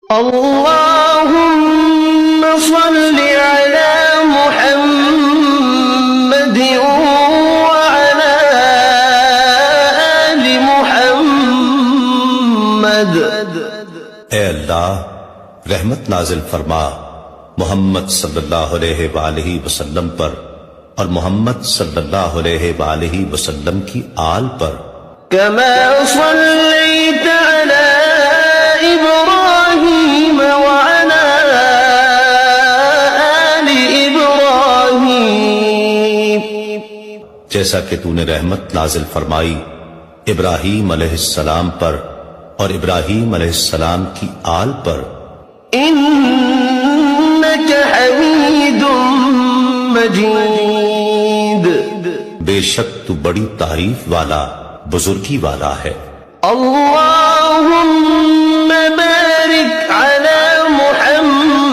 اللهم صل على محمد وعلى آل محمد۔ اے اللہ رحمت نازل فرما محمد صلی اللہ علیہ وآلہ وسلم پر اور محمد صلی اللہ علیہ وآلہ وسلم کی آل پر۔ كما صليت على إبراهيم وعلى آل إبراهيم، جیسا کہ تو نے رحمت نازل فرمائی ابراہیم علیہ السلام پر اور ابراہیم علیہ السلام کی آل پر۔ إنك حميد مجيد، بے شک تو بڑی تعریف والا بزرگی والا ہے۔ اللهم بارك على محمد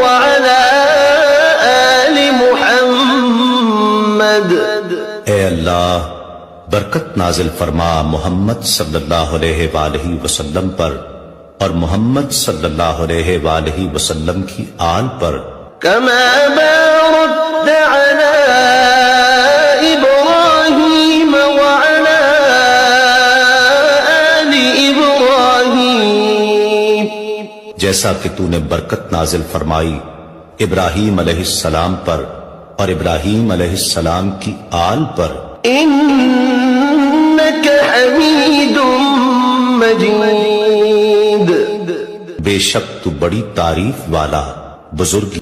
وعلى آل محمد۔ اے اللہ برکت نازل فرما محمد صلی اللہ علیہ وآلہ وسلم پر اور محمد صلی اللہ علیہ وآلہ وسلم کی آل پر۔ كما باركت على إبراهيم وعلى آل إبراهيم، جیسا کہ تو نے برکت نازل فرمائی ابراہیم علیہ السلام پر اور ابراہیم علیہ السلام کی آل پر۔ إنك حميد مجيد، بے شک تو بڑی تعریف والا بزرگی